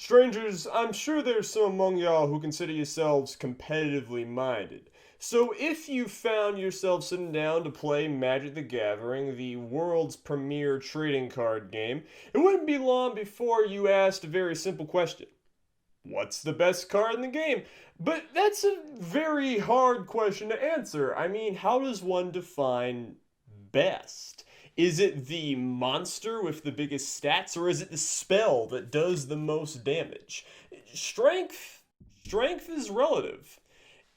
Strangers, I'm sure there's some among y'all who consider yourselves competitively minded. So if you found yourself sitting down to play Magic the Gathering, the world's premier trading card game, it wouldn't be long before you asked a very simple question. What's the best card in the game? But that's a very hard question to answer. I mean, how does one define best? Is it the monster with the biggest stats, or is it the spell that does the most damage? Strength, strength is relative.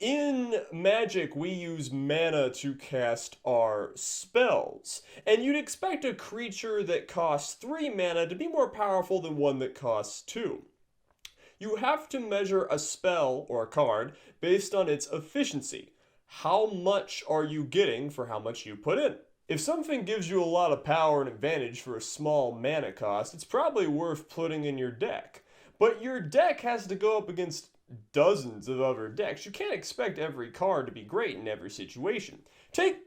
In Magic, we use mana to cast our spells, and you'd expect a creature that costs 3 mana to be more powerful than one that costs 2. You have to measure a spell or a card based on its efficiency. How much are you getting for how much you put in? If something gives you a lot of power and advantage for a small mana cost, it's probably worth putting in your deck. But your deck has to go up against dozens of other decks. You can't expect every card to be great in every situation. Take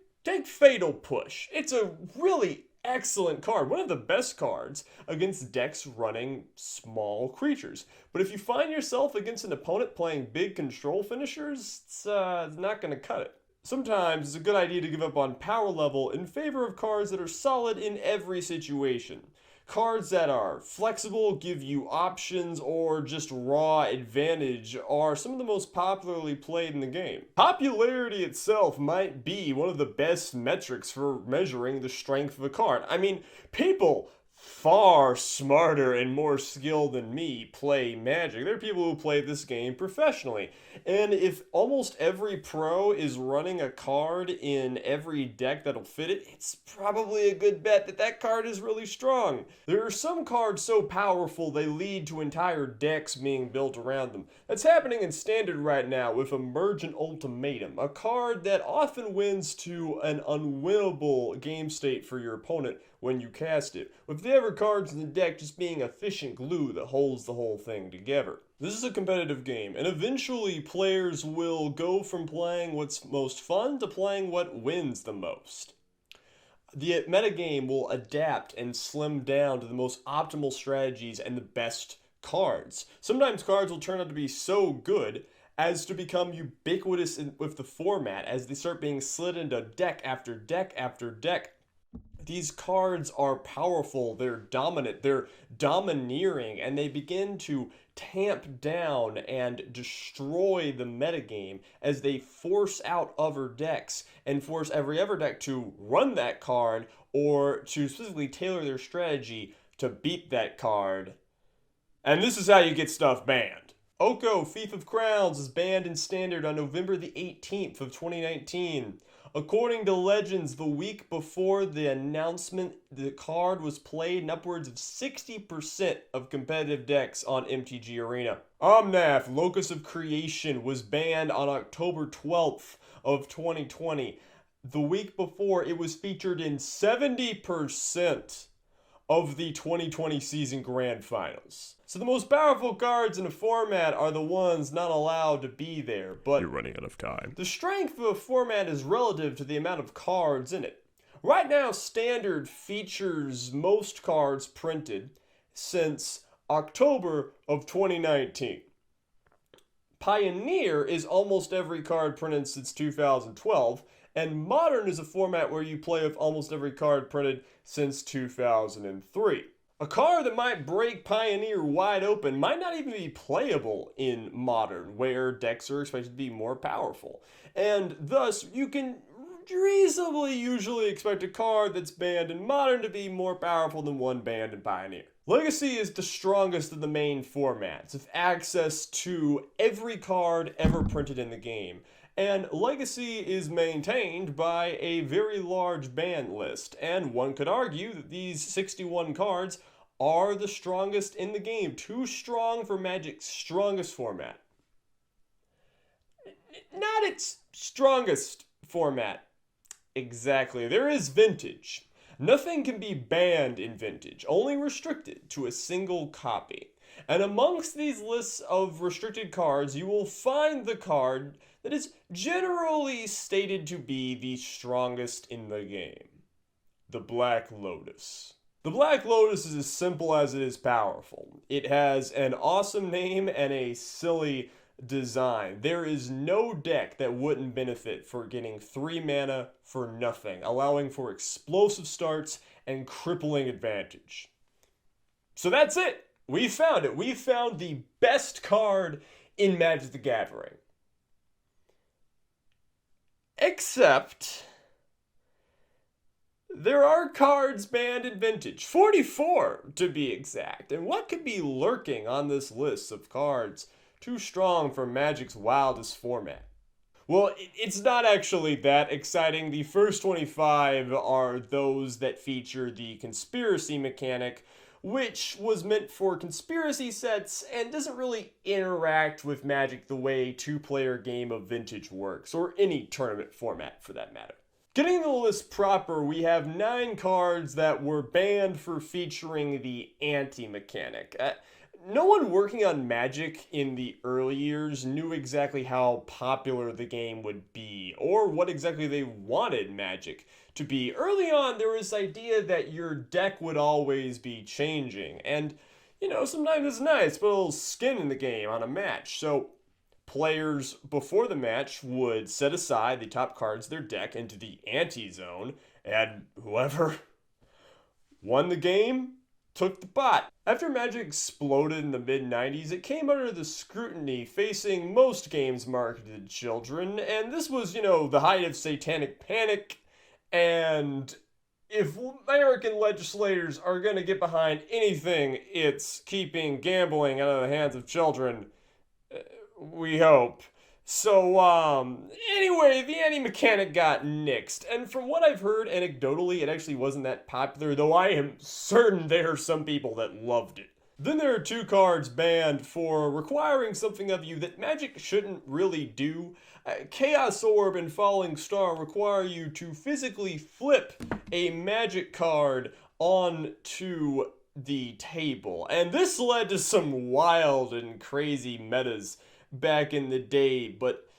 Fatal Push. It's a really excellent card, one of the best cards against decks running small creatures. But if you find yourself against an opponent playing big control finishers, it's not going to cut it. Sometimes it's a good idea to give up on power level in favor of cards that are solid in every situation. Cards that are flexible, give you options, or just raw advantage are some of the most popularly played in the game. Popularity itself might be one of the best metrics for measuring the strength of a card. I mean, people far smarter and more skilled than me play Magic. There are people who play this game professionally. And if almost every pro is running a card in every deck that'll fit it, it's probably a good bet that that card is really strong. There are some cards so powerful they lead to entire decks being built around them. That's happening in Standard right now with Emergent Ultimatum, a card that often wins to an unwinnable game state for your opponent when you cast it, with the other cards in the deck just being efficient glue that holds the whole thing together. This is a competitive game, and eventually players will go from playing what's most fun to playing what wins the most. The metagame will adapt and slim down to the most optimal strategies and the best cards. Sometimes cards will turn out to be so good as to become ubiquitous with the format as they start being slid into deck after deck after deck. These cards are powerful, they're dominant, they're domineering, and they begin to tamp down and destroy the metagame as they force out other decks and force every other deck to run that card or to specifically tailor their strategy to beat that card. And this is how you get stuff banned. Oko, Thief of Crowns, is banned in Standard on November the 18th of 2019. According to Legends, the week before the announcement, the card was played in upwards of 60% of competitive decks on MTG Arena. Omnath, Locus of Creation, was banned on October 12th of 2020. The week before, it was featured in 70% of the 2020 season grand finals. So the most powerful cards in a format are the ones not allowed to be there, but You're running out of time. the strength of a format is relative to the amount of cards in it. Right now, Standard features most cards printed since October of 2019. Pioneer is almost every card printed since 2012, and Modern is a format where you play with almost every card printed since 2003. A card that might break Pioneer wide open might not even be playable in Modern, where decks are expected to be more powerful. And thus, you can reasonably usually expect a card that's banned in Modern to be more powerful than one banned in Pioneer. Legacy is the strongest of the main formats, with access to every card ever printed in the game. And Legacy is maintained by a very large ban list, and one could argue that these 61 cards are the strongest in the game, too strong for Magic's strongest format. Not its strongest format, exactly. There is Vintage. Nothing can be banned in Vintage, only restricted to a single copy. And amongst these lists of restricted cards, you will find the card that is generally stated to be the strongest in the game. The Black Lotus. The Black Lotus is as simple as it is powerful. It has an awesome name and a silly design. There is no deck that wouldn't benefit for getting 3 mana for nothing, allowing for explosive starts and crippling advantage. So that's it. We found it. We found the best card in Magic the Gathering. Except there are cards banned in Vintage, 44 to be exact. And what could be lurking on this list of cards too strong for Magic's wildest format? Well, it's not actually that exciting. The first 25 are those that feature the conspiracy mechanic, which was meant for conspiracy sets and doesn't really interact with Magic the way two-player game of Vintage works, or any tournament format for that matter. Getting the list proper, we have 9 cards that were banned for featuring the anti-mechanic. No one working on Magic in the early years knew exactly how popular the game would be, or what exactly they wanted Magic to be. Early on, there was this idea that your deck would always be changing, and, sometimes it's nice, put a little skin in the game on a match. So, players before the match would set aside the top cards of their deck into the anti-zone, and whoever won the game took the pot. After Magic exploded in the mid-90s, it came under the scrutiny facing most games marketed to children, and this was, the height of satanic panic, and if American legislators are going to get behind anything, it's keeping gambling out of the hands of children. We hope. So, anyway, the anti-mechanic got nixed, and from what I've heard anecdotally, it actually wasn't that popular, though I am certain there are some people that loved it. Then there are 2 cards banned for requiring something of you that Magic shouldn't really do. Chaos Orb and Falling Star require you to physically flip a Magic card onto the table, and this led to some wild and crazy metas back in the day, but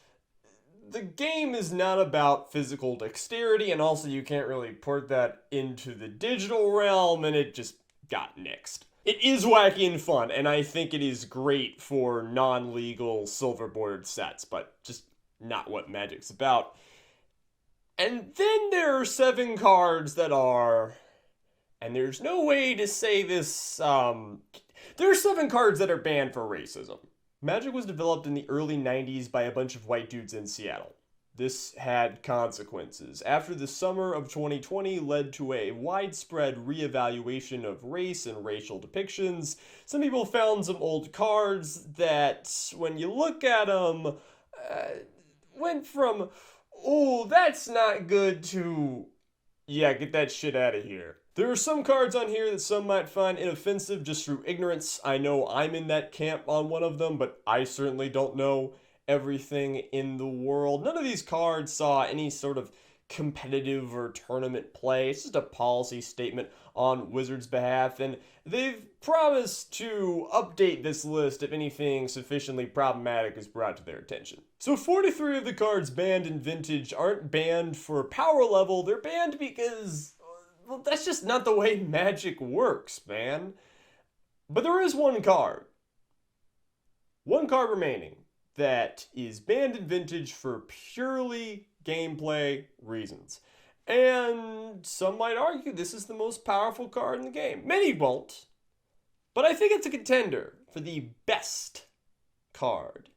the game is not about physical dexterity, and also you can't really port that into the digital realm, and it just got nixed. It is wacky and fun, and I think it is great for non-legal silver-bordered sets, but just not what Magic's about. And then there are 7 cards that are, and there's no way to say this, there are 7 cards that are banned for racism. Magic was developed in the early 90s by a bunch of white dudes in Seattle. This had consequences. After the summer of 2020 led to a widespread reevaluation of race and racial depictions, some people found some old cards that, when you look at them, went from, oh, that's not good, to, yeah, get that shit out of here. There are some cards on here that some might find inoffensive just through ignorance. I know I'm in that camp on one of them, but I certainly don't know everything in the world. None of these cards saw any sort of competitive or tournament play. It's just a policy statement on Wizards' behalf, and they've promised to update this list if anything sufficiently problematic is brought to their attention. So 43 of the cards banned in Vintage aren't banned for power level, they're banned because, well, that's just not the way Magic works, man. But there is one card remaining that is banned in Vintage for purely gameplay reasons. And some might argue this is the most powerful card in the game. Many won't, but I think it's a contender for the best card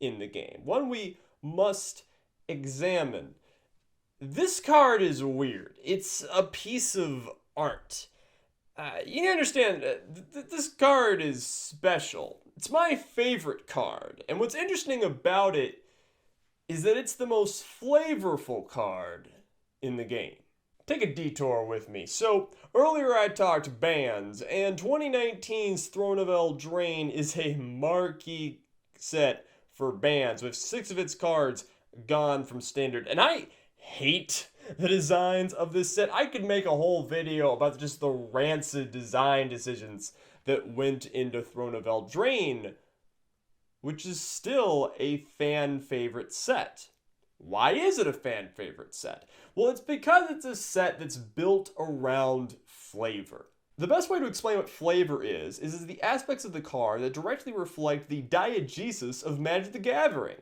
in the game. One we must examine. This card is weird. It's a piece of art. You understand, this card is special. It's my favorite card, and what's interesting about it is that it's the most flavorful card in the game. Take a detour with me. So, earlier I talked bans, and 2019's Throne of Eldraine is a marquee set for bans, with 6 of its cards gone from Standard. And I hate the designs of this set. I could make a whole video about just the rancid design decisions that went into Throne of Eldraine, which is still a fan favorite set. Why is it a fan favorite set? Well, it's because it's a set that's built around flavor. The best way to explain what flavor is the aspects of the card that directly reflect the diegesis of Magic the Gathering.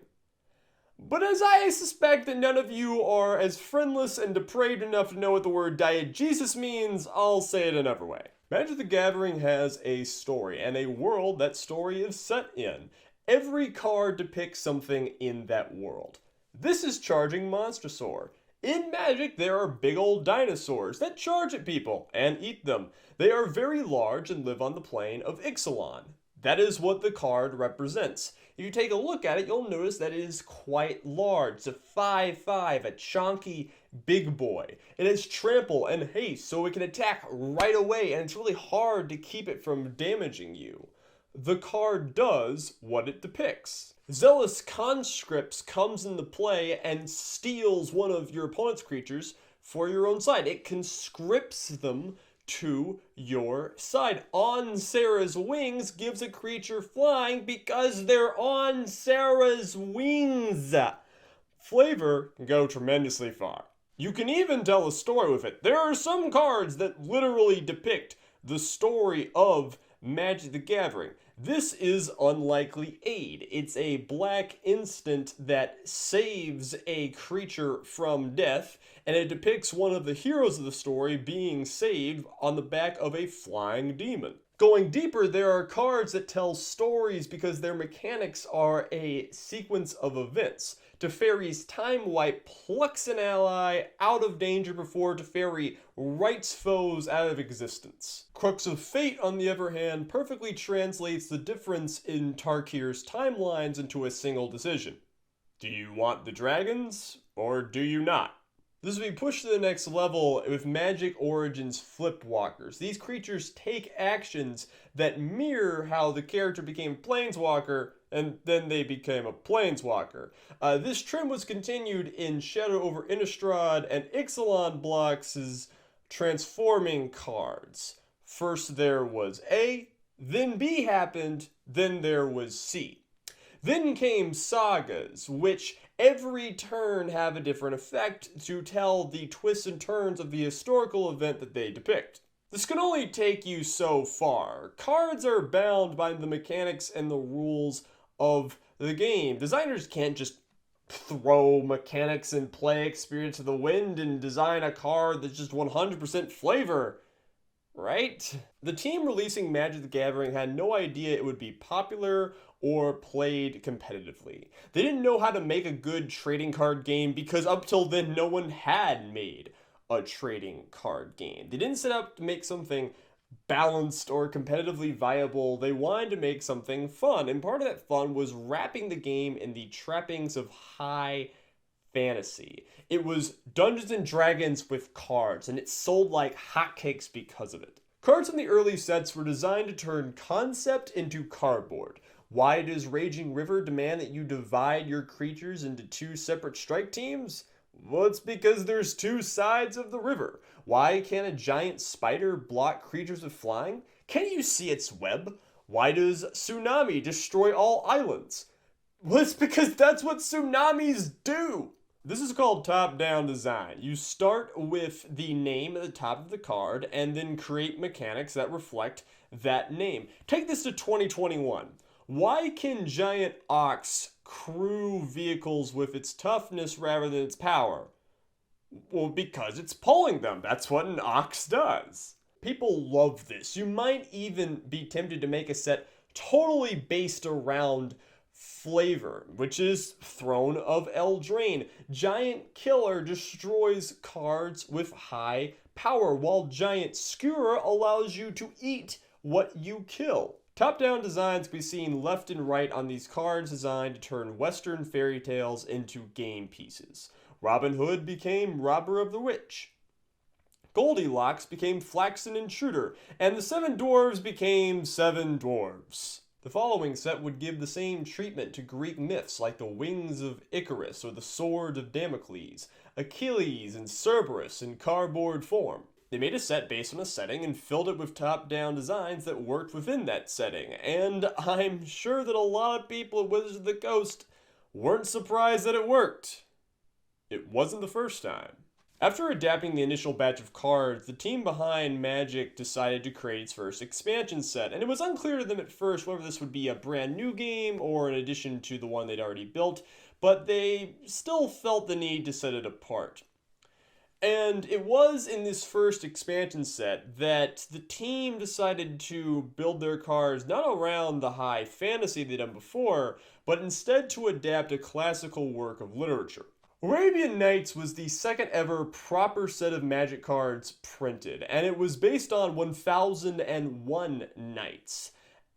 But as I suspect that none of you are as friendless and depraved enough to know what the word diegesis means, I'll say it another way. Magic the Gathering has a story, and a world that story is set in. Every card depicts something in that world. This is Charging Monstrosaur. In Magic, there are big old dinosaurs that charge at people and eat them. They are very large and live on the plane of Ixalan. That is what the card represents. If you take a look at it, you'll notice that it is quite large. It's a 5/5, a chonky big boy. It has trample and haste, so it can attack right away, and it's really hard to keep it from damaging you. The card does what it depicts. Zealous Conscripts comes into play and steals one of your opponent's creatures for your own side. It conscripts them to your side. On Sarah's Wings gives a creature flying because they're on Sarah's wings. Flavor can go tremendously far. You can even tell a story with it. There are some cards that literally depict the story of Magic the Gathering. This is Unlikely Aid. It's a black instant that saves a creature from death, and it depicts one of the heroes of the story being saved on the back of a flying demon. Going deeper, there are cards that tell stories because their mechanics are a sequence of events. Teferi's Time Wipe plucks an ally out of danger before Teferi writes foes out of existence. Crux of Fate, on the other hand, perfectly translates the difference in Tarkir's timelines into a single decision. Do you want the dragons, or do you not? This will be pushed to the next level with Magic Origins Flipwalkers. These creatures take actions that mirror how the character became a Planeswalker, and then they became a Planeswalker. This trend was continued in Shadow over Innistrad and Ixalan blocks' transforming cards. First there was A, then B happened, then there was C. Then came sagas, which every turn have a different effect to tell the twists and turns of the historical event that they depict. This can only take you so far. Cards are bound by the mechanics and the rules of the game. Designers can't just throw mechanics and play experience to the wind and design a card that's just 100% flavor, right? The team releasing Magic the Gathering had no idea it would be popular or played competitively. They didn't know how to make a good trading card game because up till then no one had made a trading card game. They didn't set out to make something balanced or competitively viable. They wanted to make something fun, and part of that fun was wrapping the game in the trappings of high fantasy. It was Dungeons and Dragons with cards, and it sold like hotcakes because of it. Cards in the early sets were designed to turn concept into cardboard. Why does Raging River demand that you divide your creatures into two separate strike teams? Well, it's because there's two sides of the river. Why can't a giant spider block creatures with flying? Can't you see its web? Why does tsunami destroy all islands? Well, it's because that's what tsunamis do. This is called top-down design. You start with the name at the top of the card and then create mechanics that reflect that name. Take this to 2021. Why can Giant Ox crew vehicles with its toughness rather than its power? Well, because it's pulling them. That's what an ox does. People love this. You might even be tempted to make a set totally based around flavor, which is Throne of Eldraine. Giant Killer destroys cards with high power, while Giant Skewer allows you to eat what you kill. Top-down designs can be seen left and right on these cards designed to turn Western fairy tales into game pieces. Robin Hood became Robber of the Witch. Goldilocks became Flaxen Intruder, and the Seven Dwarves became Seven Dwarves. The following set would give the same treatment to Greek myths like the Wings of Icarus or the Sword of Damocles, Achilles and Cerberus in cardboard form. They made a set based on a setting and filled it with top-down designs that worked within that setting, and I'm sure that a lot of people at Wizards of the Coast weren't surprised that it worked. It wasn't the first time. After adapting the initial batch of cards, the team behind Magic decided to create its first expansion set, and it was unclear to them at first whether this would be a brand new game or an addition to the one they'd already built, but they still felt the need to set it apart. And it was in this first expansion set that the team decided to build their cards not around the high fantasy they'd done before, but instead to adapt a classical work of literature. Arabian Nights was the second ever proper set of Magic cards printed, and it was based on 1001 Nights,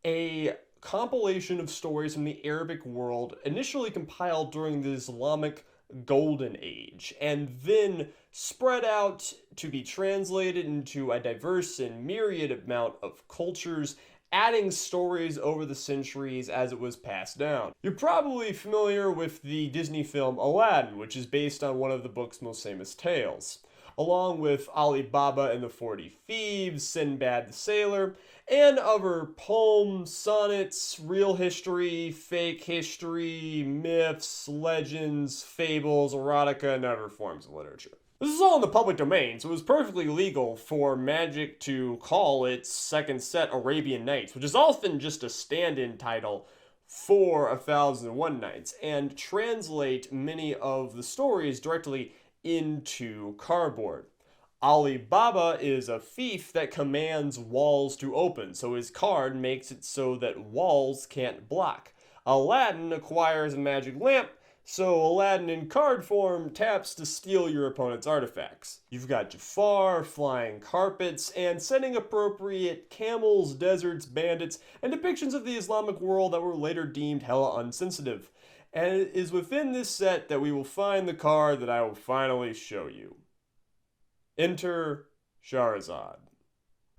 a compilation of stories from the Arabic world initially compiled during the Islamic Golden Age, and then spread out to be translated into a diverse and myriad amount of cultures, adding stories over the centuries as it was passed down. You're probably familiar with the Disney film Aladdin, which is based on one of the book's most famous tales, along with Ali Baba and the 40 Thieves, Sinbad the Sailor, and other poems, sonnets, real history, fake history, myths, legends, fables, erotica, and other forms of literature. This is all in the public domain, so it was perfectly legal for Magic to call its second set Arabian Nights, which is often just a stand-in title for 1001 Nights, and translate many of the stories directly into cardboard. Ali Baba is a thief that commands walls to open, so his card makes it so that walls can't block. Aladdin acquires a magic lamp, so Aladdin in card form taps to steal your opponent's artifacts. You've got Jafar, flying carpets, and setting appropriate camels, deserts, bandits, and depictions of the Islamic world that were later deemed hella unsensitive. And it is within this set that we will find the card that I will finally show you. Enter Shahrazad.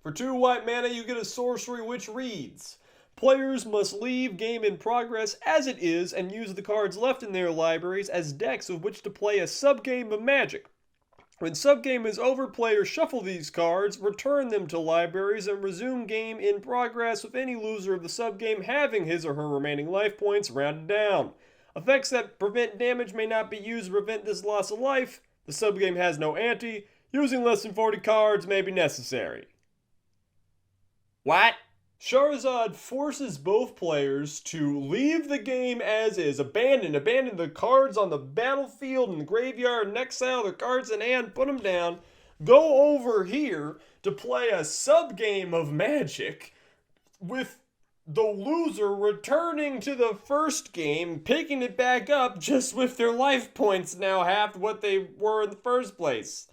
For 2 white mana, you get a sorcery which reads: players must leave game in progress as it is and use the cards left in their libraries as decks with which to play a subgame of Magic. When subgame is over, players shuffle these cards, return them to libraries, and resume game in progress with any loser of the subgame having his or her remaining life points rounded down. Effects that prevent damage may not be used to prevent this loss of life. The subgame has no ante. Using less than 40 cards may be necessary. What? Shahrazad forces both players to leave the game as is, abandon the cards on the battlefield and the graveyard, and exile their cards in hand, put them down, go over here to play a sub-game of Magic with the loser returning to the first game, picking it back up just with their life points now half what they were in the first place.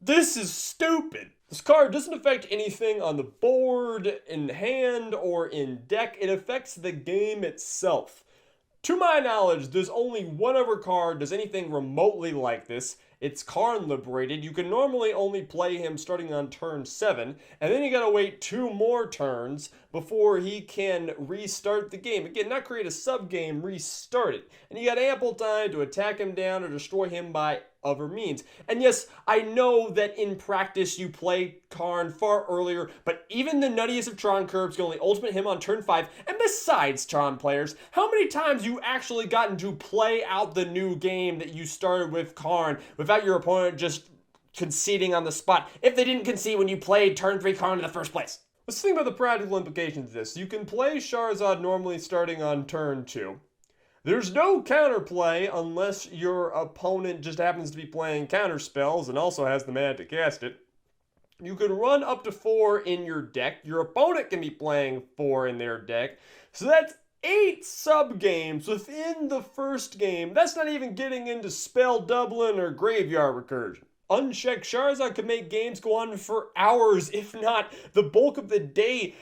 This is stupid. This card doesn't affect anything on the board, in hand, or in deck. It affects the game itself. To my knowledge, there's only one other card does anything remotely like this. It's Karn Liberated. You can normally only play him starting on turn 7, and then you gotta wait 2 more turns before he can restart the game. Again, not create a sub-game, restart it. And you got ample time to attack him down or destroy him by other means. And yes, I know that in practice you play Karn far earlier, but even the nuttiest of Tron Curbs can only ultimate him on turn 5. And besides, Tron players, how many times you actually gotten to play out the new game that you started with Karn without your opponent just conceding on the spot if they didn't concede when you played turn 3 Karn in the first place? Let's think about the practical implications of this. You can play Shahrazad normally starting on turn 2. There's no counterplay unless your opponent just happens to be playing counter spells and also has the mana to cast it. You can run up to 4 in your deck. Your opponent can be playing 4 in their deck. So that's 8 sub-games within the first game. That's not even getting into spell doubling or graveyard recursion. Unchecked Shahrazad could make games go on for hours, if not the bulk of the day.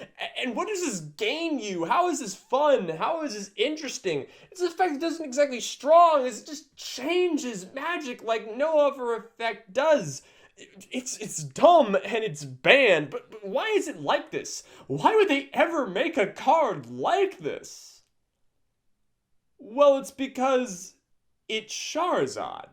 And what does this gain you? How is this fun? How is this interesting? It's an effect that doesn't exactly strong. It just changes Magic like no other effect does. It's dumb and it's banned, but why is it like this? Why would they ever make a card like this? Well, it's because it's Shahrazad.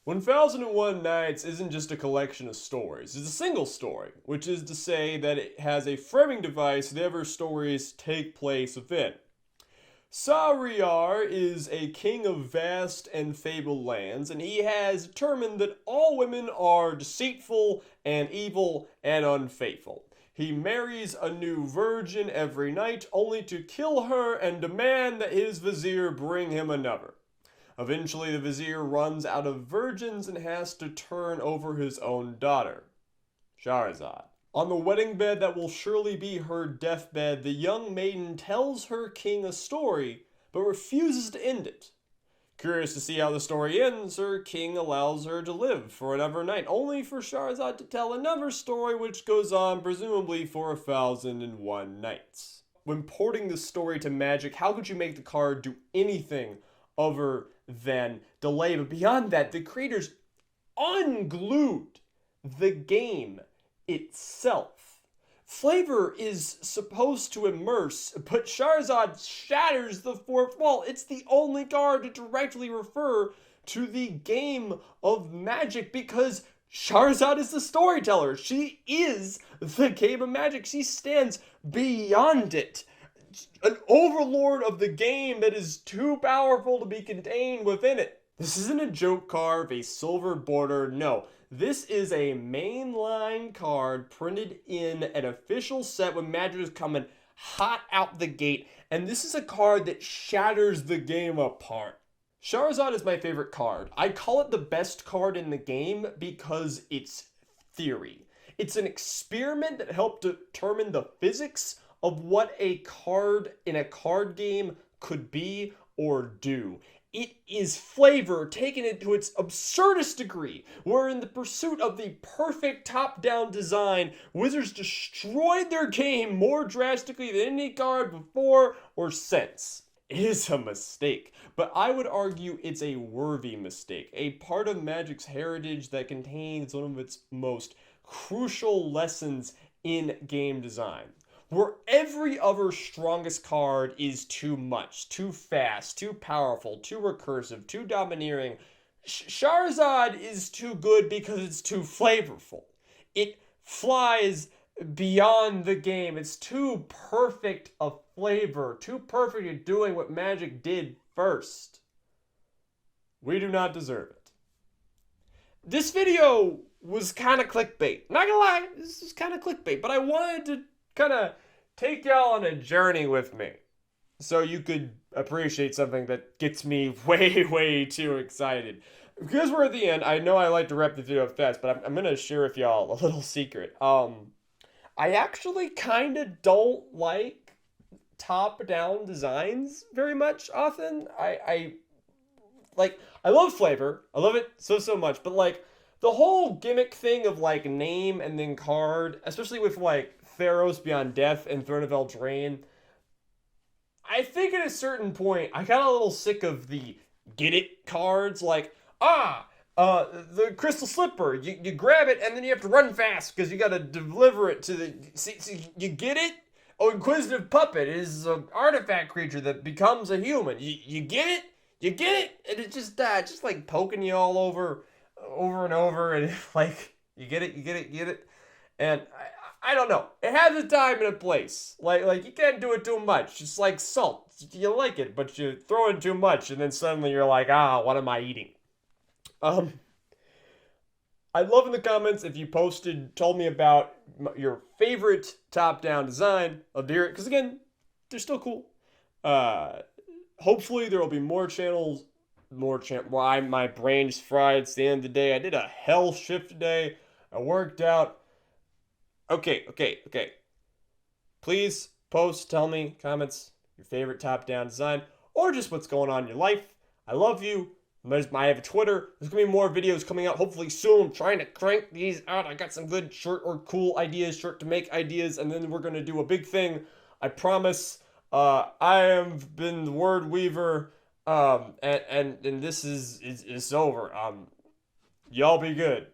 1001 Nights isn't just a collection of stories. It's a single story, which is to say that it has a framing device that ever stories take place within. Sariar is a king of vast and fabled lands, and he has determined that all women are deceitful and evil and unfaithful. He marries a new virgin every night, only to kill her and demand that his vizier bring him another. Eventually, the vizier runs out of virgins and has to turn over his own daughter, Shahrazad. On the wedding bed that will surely be her deathbed, the young maiden tells her king a story, but refuses to end it. Curious to see how the story ends, her king allows her to live for another night, only for Shahrazad to tell another story which goes on presumably for 1,001 nights. When porting the story to Magic, how could you make the card do anything other than delay? But beyond that, the creators unglued the game itself. Flavor is supposed to immerse, but Shahrazad shatters the fourth wall. It's the only card to directly refer to the game of Magic because Shahrazad is the storyteller. She is the game of Magic. She stands beyond it. An overlord of the game that is too powerful to be contained within it. This isn't a joke card, a silver border, no. This is a mainline card printed in an official set when Magic is coming hot out the gate, and this is a card that shatters the game apart. Shahrazad is my favorite card. I call it the best card in the game because it's theory. It's an experiment that helped determine the physics of what a card in a card game could be or do. It is Flavor taken it to its absurdist degree, where in the pursuit of the perfect top-down design, Wizards destroyed their game more drastically than any card before or since. It is a mistake, but I would argue it's a worthy mistake, a part of Magic's heritage that contains one of its most crucial lessons in game design. Where every other strongest card is too much, too fast, too powerful, too recursive, too domineering, Shahrazad is too good because it's too flavorful. It flies beyond the game. It's too perfect a flavor, too perfect at doing what Magic did first. We do not deserve it. This video was kind of clickbait. Not gonna lie, this is kind of clickbait, but I wanted to kind of take y'all on a journey with me so you could appreciate something that gets me way too excited. Because we're at the end, I know I like to wrap the video up fast, but I'm gonna share with y'all a little secret. I actually kind of don't like top-down designs very much often. I love Flavor. I love it so much, but like the whole gimmick thing of like name and then card, especially with like Theros Beyond Death and Throne of Eldraine, I think at a certain point I got a little sick of the get it cards, like the Crystal Slipper, you grab it and then you have to run fast because you got to deliver it to the see, you get it. Oh, Inquisitive Puppet is an artifact creature that becomes a human. You get it, and it's just like poking you all over and over, and like you get it, and I don't know. It has a time and a place. Like you can't do it too much. It's like salt. You like it, but you throw in too much, and then suddenly you're like, what am I eating? I'd love in the comments if you told me about your favorite top-down design. I'll hear it, because again, they're still cool. Hopefully there will be more channels. Why my brain's fried. It's the end of the day. I did a hell shift today. I worked out. Okay. Please post, tell me, comments, your favorite top-down design, or just what's going on in your life. I love you. I have a Twitter. There's going to be more videos coming out hopefully soon. I'm trying to crank these out. I got some good short or cool ideas, short to make ideas, and then we're going to do a big thing. I promise. I have been the Word Weaver, and this is over. Y'all be good.